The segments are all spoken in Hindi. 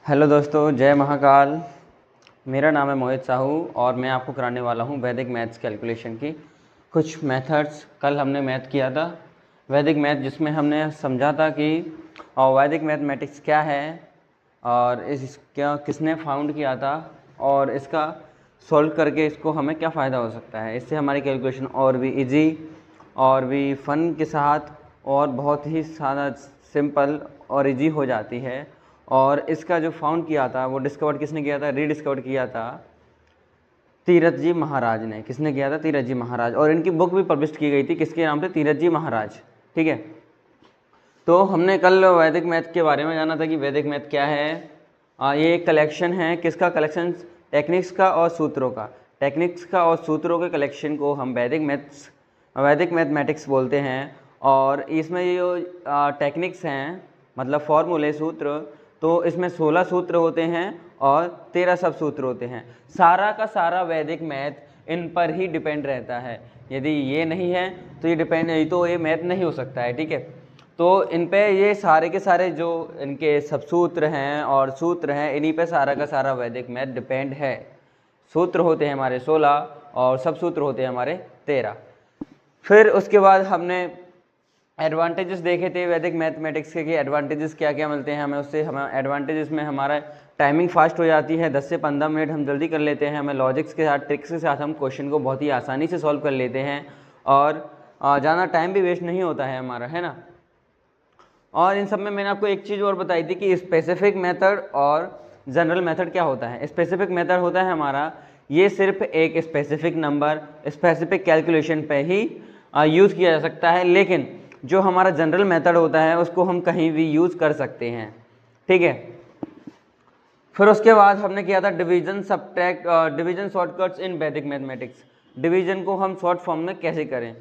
हेलो दोस्तों, जय महाकाल। मेरा नाम है मोहित साहू और मैं आपको कराने वाला हूँ वैदिक मैथ्स कैलकुलेशन की कुछ मेथड्स। कल हमने मैथ किया था वैदिक मैथ, जिसमें हमने समझा था कि वैदिक मैथमेटिक्स क्या है और इसका किसने फाउंड किया था और इसका सॉल्व करके इसको हमें क्या फ़ायदा हो सकता है। इससे हमारी कैलकुलेशन और भी इजी और भी फन के साथ और बहुत ही ज़्यादा सिंपल और इजी हो जाती है। और इसका जो फाउंड किया था वो डिस्कवर किसने किया था? रीडिस्कवर किया था तीरथ जी महाराज ने। किसने किया था? तीरथ जी महाराज। और इनकी बुक भी पब्लिश की गई थी, किसके नाम से? तीरथ जी महाराज। ठीक है, तो हमने कल वैदिक मैथ के बारे में जाना था कि वैदिक मैथ क्या है। ये एक कलेक्शन है, किसका कलेक्शन? टेक्निक्स का और सूत्रों का। टेक्निक्स का और सूत्रों के कलेक्शन को हम वैदिक मैथमेटिक्स बोलते हैं। और इसमें ये जो टेक्निक्स हैं, मतलब फॉर्मूले, सूत्र, तो इसमें 16 सूत्र होते हैं और 13 सब सूत्र होते हैं। सारा का सारा वैदिक मैथ इन पर ही डिपेंड रहता है। यदि ये नहीं है तो ये मैथ नहीं हो सकता है। ठीक है, तो इन पे ये सारे के सारे जो इनके सब सूत्र हैं और सूत्र हैं, इन्हीं पे सारा का सारा वैदिक मैथ डिपेंड है। सूत्र होते हैं हमारे 16 और सब सूत्र होते हैं हमारे 13। फिर उसके बाद हमने एडवांटेजेस देखे थे वैदिक मैथमेटिक्स के कि एडवांटेजेस क्या क्या मिलते हैं हमें उससे। हमें एडवांटेजेस में हमारा टाइमिंग फास्ट हो जाती है, 10 से 15 मिनट हम जल्दी कर लेते हैं। हमें लॉजिक्स के साथ, ट्रिक्स के साथ हम क्वेश्चन को बहुत ही आसानी से सॉल्व कर लेते हैं और ज़्यादा टाइम भी वेस्ट नहीं होता है हमारा, है ना। और इन सब में मैंने आपको एक चीज़ और बताई थी कि स्पेसिफिक मेथड और जनरल मेथड क्या होता है। स्पेसिफिक मेथड होता है हमारा, ये सिर्फ एक स्पेसिफिक नंबर, स्पेसिफिक कैलकुलेशन पे ही यूज़ किया जा सकता है, लेकिन जो हमारा जनरल मेथड होता है उसको हम कहीं भी यूज़ कर सकते हैं। ठीक है, फिर उसके बाद हमने किया था डिवीजन सब्ट्रैक्ट, डिवीजन शॉर्टकट्स इन वैदिक मैथमेटिक्स। डिवीजन को हम शॉर्ट फॉर्म में कैसे करें,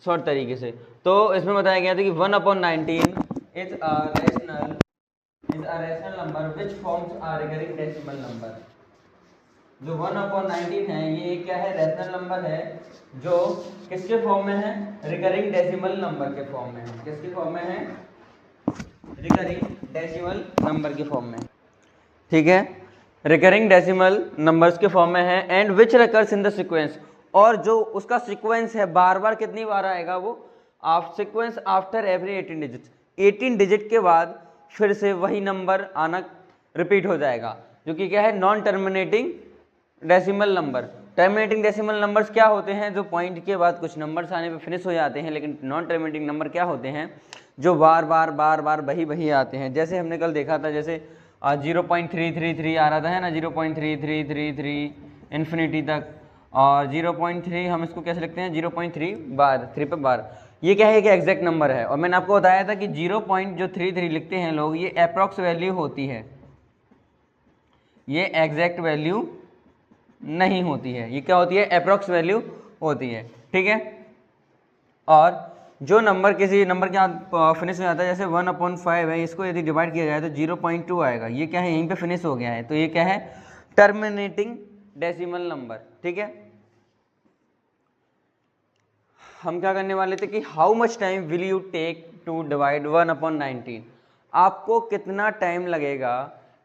शॉर्ट तरीके से। तो इसमें बताया गया था कि 1/19 is a rational number which forms a recurring decimal number. जो 1/19 है ये क्या है? रैशनल नंबर है जो किसके फॉर्म में है? रिकरिंग डेसिमल नंबर के फॉर्म में है। किसके फॉर्म में है? रिकरिंग डेसिमल नंबर के फॉर्म में। ठीक है, रिकरिंग डेसिमल नंबर्स के फॉर्म में है। And which recurs in the sequence, और जो उसका सीक्वेंस है बार बार कितनी बार आएगा वो? Sequence after every 18 digit. 18 digit के बाद फिर से वही नंबर आना रिपीट हो जाएगा, जो कि क्या है? Non terminating decimal number. Terminating decimal numbers क्या होते हैं? जो पॉइंट के बाद कुछ नंबर्स आने पे फिनिश हो जाते हैं। लेकिन नॉन टर्मिनेटिंग नंबर क्या होते हैं? जो बार बार वही आते हैं। जैसे हमने कल देखा था, जैसे 0.333 आ रहा था, है ना, 0.3333 इन्फिनिटी तक। और 0.3 हम इसको कैसे लिखते हैं? 0.3 बार, 3 पे बार। ये क्या है कि एग्जैक्ट नंबर है। और मैंने आपको बताया था कि 0.33 लिखते हैं लोग, ये अप्रॉक्स वैल्यू होती है, ये एग्जैक्ट वैल्यू नहीं होती है। ये क्या होती है? अप्रॉक्स वैल्यू होती है। ठीक है, और जो नंबर किसी नंबर के साथ फिनिश हो जाता है, जैसे 1/5 है, इसको यदि डिवाइड किया जाए तो 0.2 आएगा। ये क्या है? यहीं पे फिनिश हो गया है, तो ये क्या है? Terminating decimal number. ठीक है, हम क्या करने वाले थे कि how much time will you take to divide 1/19। आपको कितना टाइम लगेगा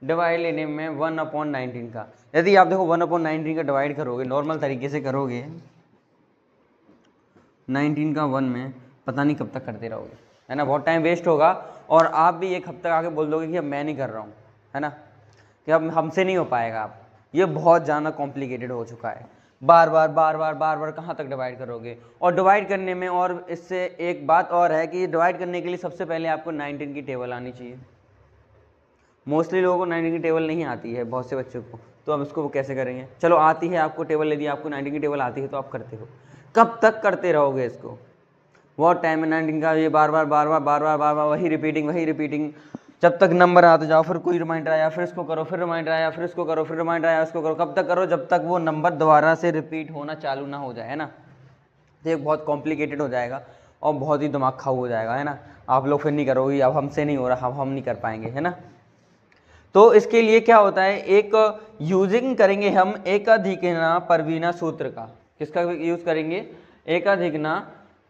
डिवाइड लेने में 1/19 का। यदि आप देखो 1/19 का डिवाइड करोगे, नॉर्मल तरीके से करोगे, 19 का 1 में, पता नहीं कब तक करते रहोगे, है ना। बहुत टाइम वेस्ट होगा और आप भी एक हफ्ते आके बोल दोगे कि अब मैं नहीं कर रहा हूँ, है ना, कि अब हमसे नहीं हो पाएगा। आप ये बहुत ज़्यादा कॉम्प्लिकेटेड हो चुका है। बार बार कहाँ तक डिवाइड करोगे? और डिवाइड करने में, और इससे एक बात और है कि डिवाइड करने के लिए सबसे पहले आपको 19 की टेबल आनी चाहिए। मोस्टली लोगों को 19 की टेबल नहीं आती है, बहुत से बच्चों को। तो अब इसको वो कैसे करेंगे? चलो आती है आपको टेबल, यदि आपको 19 की टेबल आती है तो आप करते हो। कब तक करते रहोगे इसको? बहुत टाइम है 19 का। ये बार बार वही रिपीटिंग, जब तक नंबर आते जाओ, फिर कोई रिमाइंडर आया, फिर इसको करो, फिर रिमाइंडर आया, फिर इसको करो, फिर रिमाइंडर आया, इसको करो। कब तक करो? जब तक वो नंबर दोबारा से रिपीट होना चालू ना हो जाए, है ना। तो ये बहुत कॉम्प्लिकेटेड हो जाएगा और बहुत ही दिमाग खाऊ हो जाएगा, है ना। आप लोग फिर नहीं करोगे, अब हमसे नहीं हो रहा, हम नहीं कर पाएंगे, है ना। तो इसके लिए क्या होता है, एक यूजिंग करेंगे हम एकाधिकना परवीना सूत्र का। किसका यूज करेंगे? एकाधिकना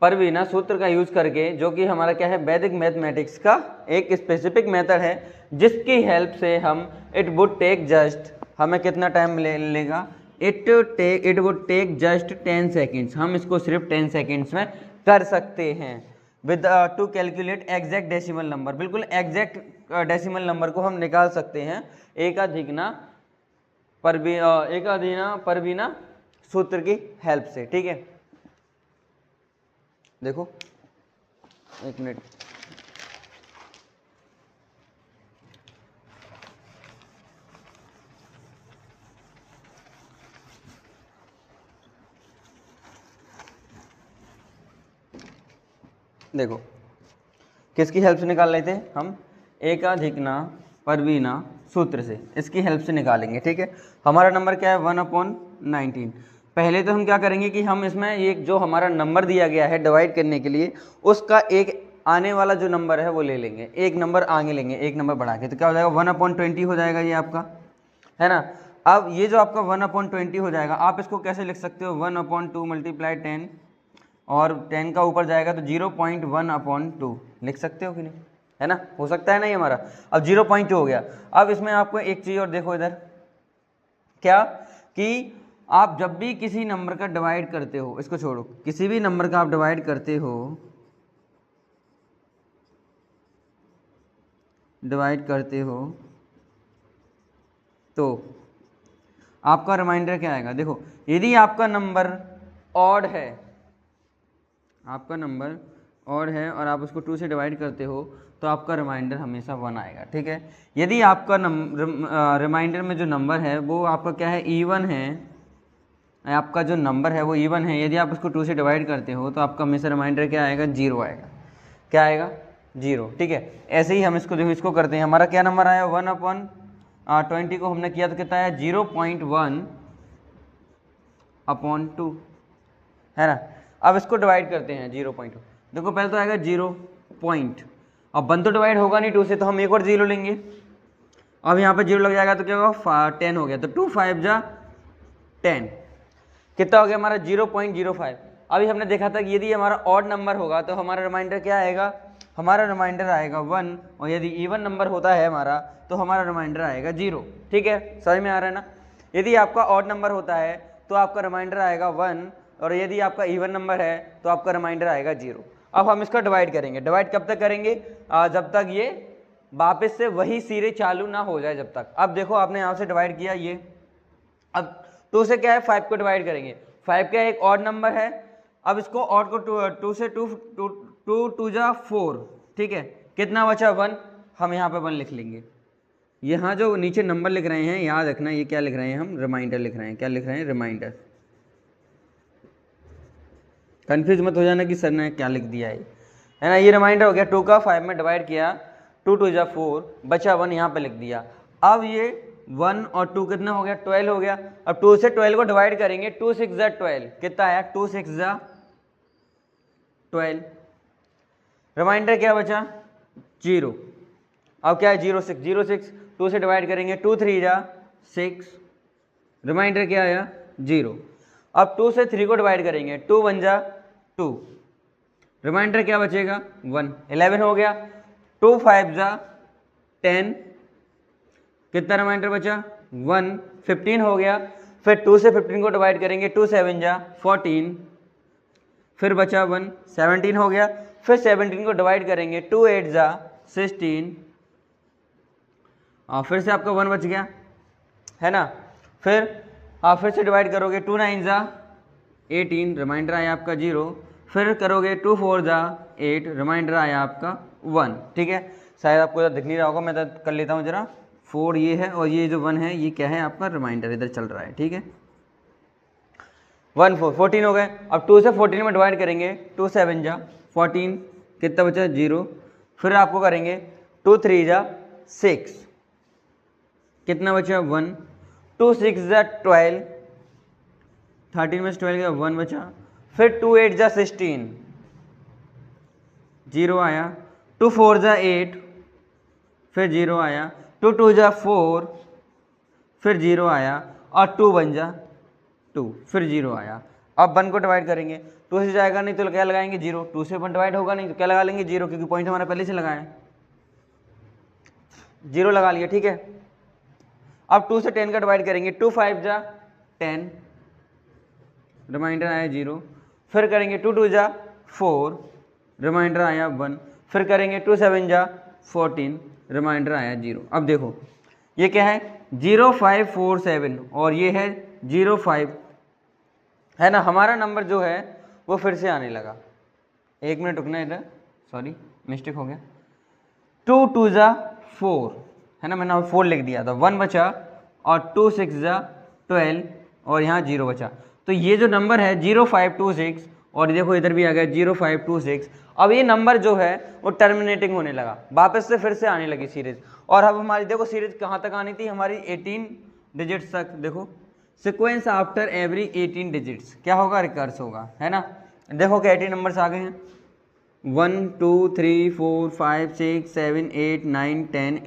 परवीना सूत्र का यूज करके, जो कि हमारा क्या है, वैदिक मैथमेटिक्स का एक स्पेसिफिक मेथड है, जिसकी हेल्प से हम इट वुड टेक जस्ट, हमें कितना टाइम लेगा, it would take just 10 seconds, हम इसको सिर्फ 10 सेकेंड्स में कर सकते हैं with to calculate exact decimal number. बिल्कुल एग्जैक्ट डेसिमल नंबर को हम निकाल सकते हैं एकाधिकना परवीना सूत्र की हेल्प से। ठीक है, देखो एक मिनट, देखो किसकी हेल्प से निकाल रहे थे हम, एकाधिकना परवीना सूत्र से, इसकी हेल्प से निकालेंगे। ठीक है, हमारा नंबर क्या है 1/19। पहले तो हम क्या करेंगे कि हम इसमें एक जो हमारा नंबर दिया गया है डिवाइड करने के लिए, उसका एक आने वाला जो नंबर है वो ले लेंगे, एक नंबर आगे लेंगे, एक नंबर बढ़ा के, तो क्या हो जाएगा 1/20 हो जाएगा ये आपका, है ना। अब ये जो आपका 1/20 हो जाएगा, आप इसको कैसे लिख सकते हो, 1/2 × 10, और 10 का ऊपर जाएगा तो 0.1/2 लिख सकते हो कि नहीं, है ना, हो सकता है ना ये हमारा। अब 0.2 हो गया। अब इसमें आपको एक चीज़ और देखो इधर, क्या कि आप जब भी किसी नंबर का डिवाइड करते हो, इसको छोड़ो, किसी भी नंबर का आप डिवाइड करते हो तो आपका रिमाइंडर क्या आएगा। देखो यदि आपका नंबर ऑड है, और आप उसको 2 से डिवाइड करते हो तो आपका रिमाइंडर हमेशा 1 आएगा। ठीक है, यदि आपका रिमाइंडर में जो नंबर है वो आपका क्या है, इवन है, आपका जो नंबर है वो इवन है, यदि आप उसको 2 से डिवाइड करते हो तो आपका हमेशा रिमाइंडर क्या आएगा, 0 आएगा। क्या आएगा, 0। ठीक है, ऐसे ही हम इसको देखो, इसको करते हैं, हमारा क्या नंबर आया 1/20 को हमने किया तो कितना आया 0.1/2, है ना। अब इसको डिवाइड करते हैं 0.2, देखो पहले तो आएगा 0 पॉइंट, अब 1 तो डिवाइड होगा नहीं 2 से, तो हम एक और 0 लेंगे, अब यहाँ पे 0 लग जाएगा तो क्या होगा 10 हो गया, तो 2 5 जा 10, कितना हो गया हमारा 0.05। अभी हमने देखा था कि यदि हमारा ऑड नंबर होगा तो हमारा रिमाइंडर क्या आएगा, हमारा रिमाइंडर आएगा 1, और यदि इवन नंबर होता है हमारा तो हमारा रिमाइंडर आएगा 0। ठीक है, समझ में आ रहा है ना। यदि आपका ऑड नंबर होता है तो आपका रिमाइंडर आएगा 1, और यदि आपका इवन नंबर है तो आपका रिमाइंडर आएगा 0। अब हम इसका डिवाइड करेंगे, डिवाइड कब तक करेंगे, जब तक ये वापस से वही सिरे चालू ना हो जाए, जब तक। अब देखो आपने यहाँ से डिवाइड किया ये, अब 2 से क्या है 5 को डिवाइड करेंगे, 5 क्या एक ऑड नंबर है, अब इसको ऑड को 2 से 2 जा 4, ठीक है, कितना बचा 1, हम यहाँ पे 1 लिख लेंगे। यहाँ जो नीचे नंबर लिख रहे हैं याद रखना, ये क्या लिख रहे हैं हम, रिमाइंडर लिख रहे हैं, क्या लिख रहे हैं, रिमाइंडर। कंफ्यूज मत हो जाना कि सर ने क्या लिख दिया है ना। ये रिमाइंडर हो गया, 2 का 5 में डिवाइड किया, 2 2 जा 4, बचा 1 यहाँ पे लिख दिया। अब ये 1 और 2 कितना हो गया, 12 हो गया। अब 2 से 12 को डिवाइड करेंगे, 2 6 जा 12, कितना आया 2 6 जा 12, रिमाइंडर क्या बचा 0। अब क्या है 0 6 0 6, 2 से डिवाइड करेंगे, 2 3 जा 6, रिमाइंडर क्या आया 0। अब 2 से 3 को डिवाइड करेंगे, 2 1 जा 2, रिमाइंडर क्या बचेगा 1, 11 हो गया। 2 5 जा 10, कितना रिमाइंडर बचा 1, 15 हो गया। फिर 2 से 15 को डिवाइड करेंगे, 2 7 जा 14, फिर बचा 1, 17 हो गया। फिर 17 को डिवाइड करेंगे, 2 8 जा 16, और फिर से आपका 1 बच गया, है ना। फिर आप फिर से डिवाइड करोगे, 2 9 जा 18, रिमाइंडर आया आपका 0। फिर करोगे 2 4 जा 8, रिमाइंडर आया आपका 1। ठीक है, शायद आपको इधर दिख नहीं रहा होगा, मैं इधर कर लेता हूँ जरा। 4 ये है, और ये जो 1 है ये क्या है आपका रिमाइंडर, इधर चल रहा है। ठीक है, 1 4 14 हो गए। अब 2 से 14 में डिवाइड करेंगे, 2 7 जा 14, कितना बचा 0। फिर आपको करेंगे 2 3 जा 6, कितना बचा 1, 2 6 जा 12, 13 में से 12 गया 1 बचा। फिर 2 8 जा 16, 0 आया। 2 4 जा 8, फिर 0 आया। 2 2 जा 4, फिर 0 आया। और 2 1 जा 2, फिर 0 आया। अब 1 को डिवाइड करेंगे, 2 से जाएगा नहीं तो क्या लगाएंगे 0, 2 से 1 डिवाइड होगा नहीं तो क्या लगा लेंगे 0, क्योंकि पॉइंट हमारा पहले से लगाया है, 0 लगा लिया, ठीक है। अब 2 से 10 का डिवाइड करेंगे, 2 5 जा 10, रिमाइंडर आया 0, फिर करेंगे 2 2 जा 4, रिमाइंडर आया 1, फिर करेंगे 2 7 जा 14, रिमाइंडर आया 0। अब देखो ये क्या है 0 5 4 7 और ये है 0 5, है ना। हमारा नंबर जो है वो फिर से आने लगा, 1 मिनट रुकना इधर, सॉरी मिस्टेक हो गया। 2 2 जा 4, है ना, मैंने 4 लिख दिया था, 1 बचा और 2 6 जा 12 और यहाँ 0 बचा। तो ये जो नंबर है 0 5 2 6 और देखो इधर भी आ गया 0 5 2 6। अब ये नंबर जो है वो टर्मिनेटिंग होने लगा, वापस से फिर से आने लगी सीरीज। और अब हमारी देखो सीरीज कहाँ तक आनी थी, हमारी 18 डिजिट्स तक। देखो सीक्वेंस आफ्टर एवरी 18 डिजिट्स क्या होगा, रिकर्स होगा, है ना। देखो कि 18 नंबर्स आ गए हैं, 1 2 3 4 5 6 7 8 9 10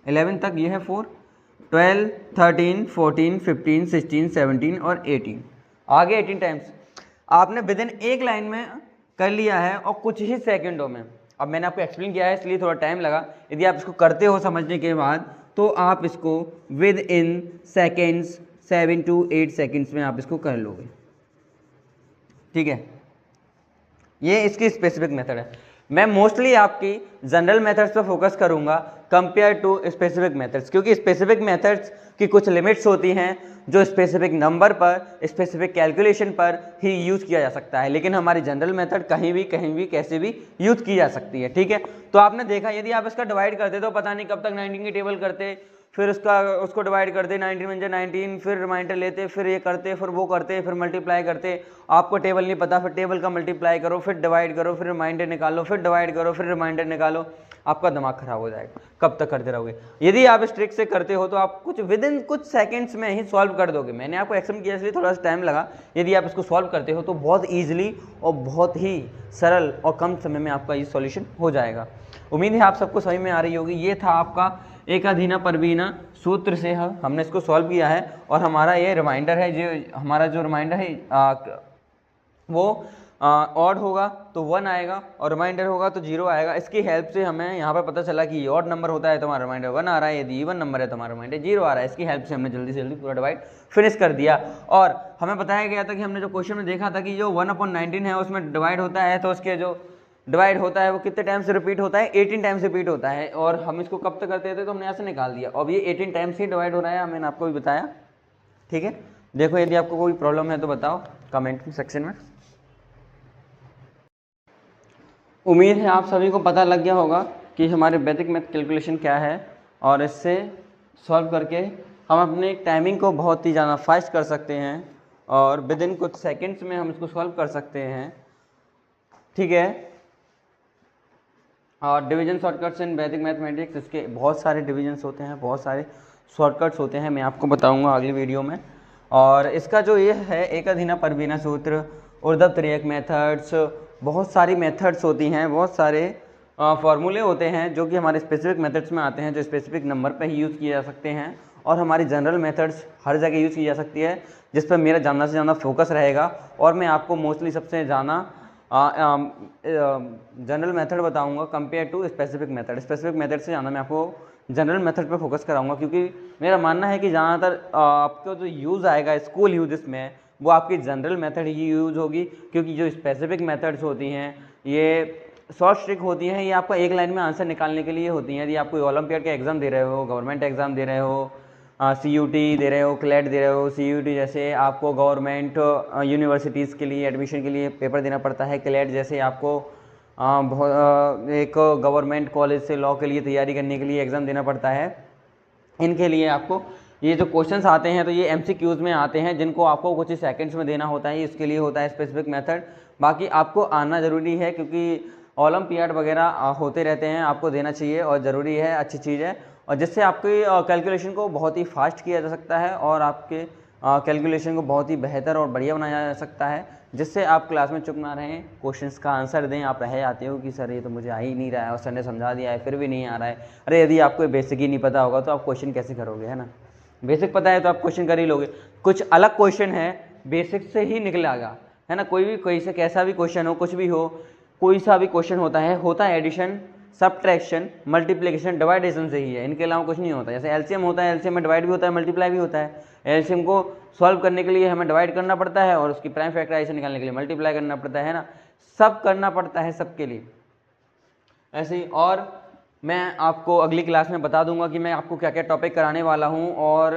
11 तक ये है 4, 12 13 14 15 16 17 और 18 आगे 18 टाइम्स आपने विद इन एक लाइन में कर लिया है और कुछ ही सेकंडों में। अब मैंने आपको एक्सप्लेन किया है इसलिए थोड़ा टाइम लगा, यदि आप इसको करते हो समझने के बाद तो आप इसको with in seconds 7 to 8 seconds में आप इसको कर लोगे, ठीक है। ये इसकी स्पेसिफिक मेथड है। मैं मोस्टली आपकी जनरल मेथड्स पर फोकस करूंगा कंपेयर टू स्पेसिफिक मेथड्स, क्योंकि स्पेसिफिक मेथड्स की कुछ लिमिट्स होती हैं जो स्पेसिफिक नंबर पर, स्पेसिफिक कैलकुलेशन पर ही यूज़ किया जा सकता है, लेकिन हमारी जनरल मेथड कहीं भी कैसे भी यूज़ की जा सकती है, ठीक है। तो आपने देखा यदि आप इसका डिवाइड करते तो पता नहीं कब तक 19 की टेबल करते, फिर उसको डिवाइड करते 19 में 19, फिर रिमाइंडर लेते, फिर ये करते, फिर वो करते, फिर मल्टीप्लाई करते। आपको टेबल नहीं पता, फिर टेबल का मल्टीप्लाई करो, फिर डिवाइड करो, फिर रिमाइंडर निकालो, फिर डिवाइड करो, फिर रिमाइंडर निकालो, आपका दिमाग खराब हो जाएगा। कब तक करते रहोगे? यदि आप इस ट्रिक से करते हो तो आप विद इन कुछ सेकंड्स में ही सॉल्व कर दोगे। मैंने आपको एक्सप्लेन किया इसलिए थोड़ा सा टाइम लगा। यदि आप इसको सॉल्व करते हो तो बहुत ईजिली और बहुत ही सरल और कम समय में आपका ये सॉल्यूशन हो जाएगा। उम्मीद है आप सबको समझ में आ रही होगी। ये था आपका एकाधीना परवीना सूत्र से हमने इसको सॉल्व किया है और हमारा ये रिमाइंडर है, जो हमारा जो रिमाइंडर है वो ऑड होगा तो 1 आएगा और रिमाइंडर होगा तो 0 आएगा। इसकी हेल्प से हमें यहाँ पर पता चला कि ऑड नंबर होता है तो हमारा रिमाइंडर 1 आ रहा है, यदि इवन नंबर है तो हमारा रिमाइंडर 0 आ रहा है। इसकी हेल्प से हमने जल्दी से जल्दी पूरा डिवाइड फिनिश कर दिया। और हमें बताया गया था कि हमने जो क्वेश्चन में देखा था कि जो 1/19 है उसमें डिवाइड होता है तो उसके जो डिवाइड होता है वो कितने टाइम से रिपीट होता है, 18 टाइम्स रिपीट होता है। और हम इसको कब तक करते थे तो हमने यहाँ से निकाल दिया। अब ये 18 टाइम्स ही डिवाइड हो रहा है, मैंने आपको भी बताया, ठीक है। देखो यदि आपको कोई प्रॉब्लम है तो बताओ कमेंट सेक्शन में। उम्मीद है आप सभी को पता लग गया होगा कि हमारे वैदिक मैथ कैलकुलेशन क्या है और इससे सॉल्व करके हम अपनी टाइमिंग को बहुत ही ज़्यादा फास्ट कर सकते हैं और विद इन कुछ सेकंड्स में हम इसको सॉल्व कर सकते हैं, ठीक है। और डिवीजन शॉर्टकट्स इन वैदिक मैथमेटिक्स, इसके बहुत सारे डिवीजन्स होते हैं, बहुत सारे शॉर्टकट्स होते हैं, मैं आपको बताऊंगा अगली वीडियो में। और इसका जो ये है एकाधीना परवीना सूत्र, ऊर्ध्व त्रियक मेथड्स, बहुत सारी मेथड्स होती हैं, बहुत सारे फार्मूले होते हैं जो कि हमारे स्पेसिफिक मेथड्स में आते हैं, जो स्पेसिफिक नंबर पर ही यूज़ किए जा सकते हैं। और हमारी जनरल मेथड्स हर जगह यूज़ की जा सकती है, जिस पर मेरा ज़्यादा से ज़्यादा फोकस रहेगा। और मैं आपको मोस्टली सबसे ज़्यादा जनरल मेथड बताऊंगा compare to specific method. Specific method से ज़्यादा मैं आपको जनरल मेथड पे फोकस कराऊंगा, क्योंकि मेरा मानना है कि ज़्यादातर आपको जो यूज़ आएगा स्कूल यूज इसमें वो आपकी जनरल मेथड ही यूज़ होगी, क्योंकि जो स्पेसिफिक मेथड्स होती हैं ये शॉर्ट ट्रिक होती हैं, ये आपका एक लाइन में आंसर निकालने के लिए होती हैं। यदि आप कोई ओलंपियाड का एग्ज़ाम दे रहे हो, गवर्नमेंट एग्ज़ाम दे रहे हो, CUT दे रहे हो, क्लेट दे रहे हो, CUT जैसे आपको गवर्नमेंट यूनिवर्सिटीज़ के लिए एडमिशन के लिए पेपर देना पड़ता है, क्लेट जैसे आपको एक गवर्नमेंट कॉलेज से लॉ के लिए तैयारी करने के लिए एग्ज़ाम देना पड़ता है। इनके लिए आपको ये जो क्वेश्चंस आते हैं तो ये MCQs में आते हैं, जिनको आपको कुछ ही सेकंड्स में देना होता है। इसके लिए होता है स्पेसिफिक मेथड। बाकी आपको आना ज़रूरी है, क्योंकि ओलंपियाड वगैरह होते रहते हैं, आपको देना चाहिए और ज़रूरी है, अच्छी चीज़ है। और जिससे आपकी कैलकुलेशन को बहुत ही फास्ट किया जा सकता है और आपके कैलकुलेशन को बहुत ही बेहतर और बढ़िया बनाया जा सकता है, जिससे आप क्लास में चुप ना रहें, क्वेश्चंस का आंसर दें। आप रह जाते हो कि सर ये तो मुझे आ ही नहीं रहा है और सर ने समझा दिया है फिर भी नहीं आ रहा है। अरे यदि आपको बेसिक ही नहीं पता होगा तो आप क्वेश्चन कैसे करोगे, है ना। बेसिक पता है तो आप क्वेश्चन कर ही लोगे। कुछ अलग क्वेश्चन है बेसिक से ही निकलेगा, है ना। कोई भी कोई से कैसा भी क्वेश्चन हो, कुछ भी हो, कोई सा भी क्वेश्चन होता है एडिशन, सब्ट्रैक्शन, मल्टीप्लिकेशन, डिवाइडेशन से ही है, इनके अलावा कुछ नहीं होता। जैसे एलसीएम होता है, एलसीएम में डिवाइड भी होता है, मल्टीप्लाई भी होता है। एलसीएम को सॉल्व करने के लिए हमें डिवाइड करना पड़ता है और उसकी प्राइम फैक्टराइजेशन निकालने के लिए मल्टीप्लाई करना पड़ता है ना, सब करना पड़ता है सबके लिए ऐसे ही। और मैं आपको अगली क्लास में बता दूंगा कि मैं आपको क्या क्या टॉपिक कराने वाला हूँ। और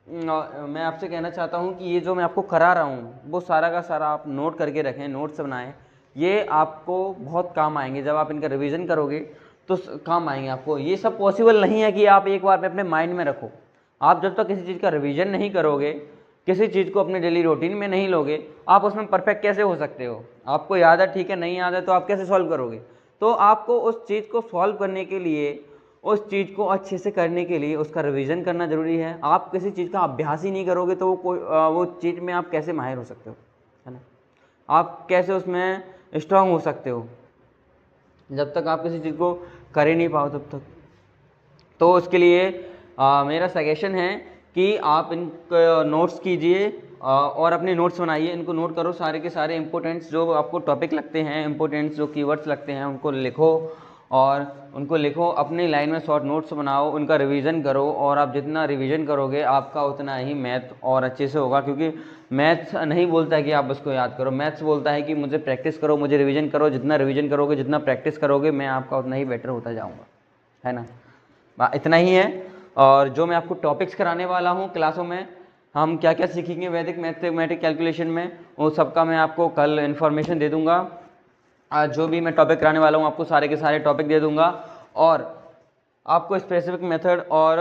मैं आपसे कहना चाहता हूँ कि ये जो मैं आपको करा रहा हूँ वो सारा का सारा आप नोट करके रखें, नोट्स बनाएं, ये आपको बहुत काम आएंगे। जब आप इनका रिवीजन करोगे तो काम आएंगे आपको। ये सब पॉसिबल नहीं है कि आप एक बार में अपने माइंड में रखो। आप जब तक किसी चीज़ का रिवीजन नहीं करोगे, किसी चीज़ को अपने डेली रूटीन में नहीं लोगे, आप उसमें परफेक्ट कैसे हो सकते हो। आपको याद है, ठीक है, नहीं याद है तो आप कैसे सॉल्व करोगे। तो आपको उस चीज़ को सॉल्व करने के लिए, उस चीज़ को अच्छे से करने के लिए उसका रिवीजन करना ज़रूरी है। आप किसी चीज़ का अभ्यास ही नहीं करोगे तो वो चीज़ में आप कैसे माहिर हो सकते हो, है ना। आप कैसे उसमें स्ट्रांग हो सकते हो जब तक आप किसी चीज़ को कर ही नहीं पाओ तब तक। तो उसके लिए मेरा सजेशन है कि आप इन नोट्स कीजिए और अपने नोट्स बनाइए, इनको नोट करो, सारे के सारे इंपॉर्टेंट्स जो आपको टॉपिक लगते हैं, इंपॉर्टेंट्स जो कीवर्ड्स लगते हैं उनको लिखो और उनको लिखो, अपनी लाइन में शॉर्ट नोट्स बनाओ, उनका रिवीजन करो। और आप जितना रिवीजन करोगे आपका उतना ही मैथ और अच्छे से होगा, क्योंकि मैथ्स नहीं बोलता है कि आप उसको याद करो, मैथ्स बोलता है कि मुझे प्रैक्टिस करो, मुझे रिवीजन करो। जितना रिवीजन करोगे, जितना प्रैक्टिस करोगे, मैं आपका उतना ही बेटर होता जाऊँगा, है ना। इतना ही है। और जो मैं आपको टॉपिक्स कराने वाला हूँ क्लासों में, हम क्या क्या सीखेंगे वैदिक मैथमेटिक कैलकुलेशन में, वो सबका मैं आपको कल इन्फॉर्मेशन दे दूंगा। आज जो भी मैं टॉपिक कराने वाला हूँ आपको सारे के सारे टॉपिक दे दूंगा। और आपको स्पेसिफिक मेथड और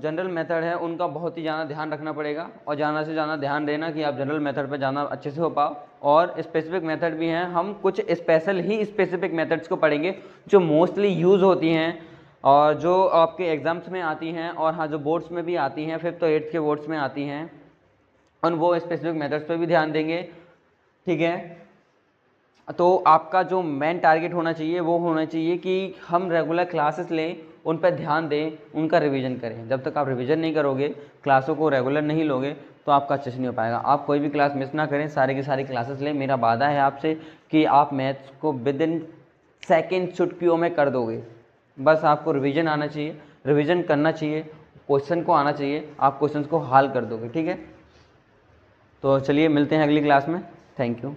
जनरल मेथड है उनका बहुत ही ज़्यादा ध्यान रखना पड़ेगा, और ज़्यादा से ज़्यादा ध्यान देना कि आप जनरल मेथड पर ज़्यादा अच्छे से हो पाओ। और स्पेसिफिक मेथड भी हैं, हम कुछ स्पेशल ही स्पेसिफिक मेथड्स को पढ़ेंगे जो मोस्टली यूज़ होती हैं और जो आपके एग्ज़ाम्स में आती हैं, और हाँ जो बोर्ड्स में भी आती हैं, 5th और 8th के बोर्ड्स में आती हैं, उन वो स्पेसिफिक मेथड्स पे भी ध्यान देंगे, ठीक है। तो आपका जो मेन टारगेट होना चाहिए वो होना चाहिए कि हम रेगुलर क्लासेस लें, उन पर ध्यान दें, उनका रिवीजन करें। जब तक आप रिवीजन नहीं करोगे, क्लासों को रेगुलर नहीं लोगे, तो आपका अच्छे से नहीं हो पाएगा। आप कोई भी क्लास मिस ना करें, सारी की सारी क्लासेस लें। मेरा वादा है आपसे कि आप मैथ्स को विद इन सेकेंड चुटकियों में कर दोगे। बस आपको रिवीजन आना चाहिए, रिवीजन करना चाहिए, क्वेश्चन को आना चाहिए, आप क्वेश्चन को हल कर दोगे, ठीक है। तो चलिए मिलते हैं अगली क्लास में। Thank you.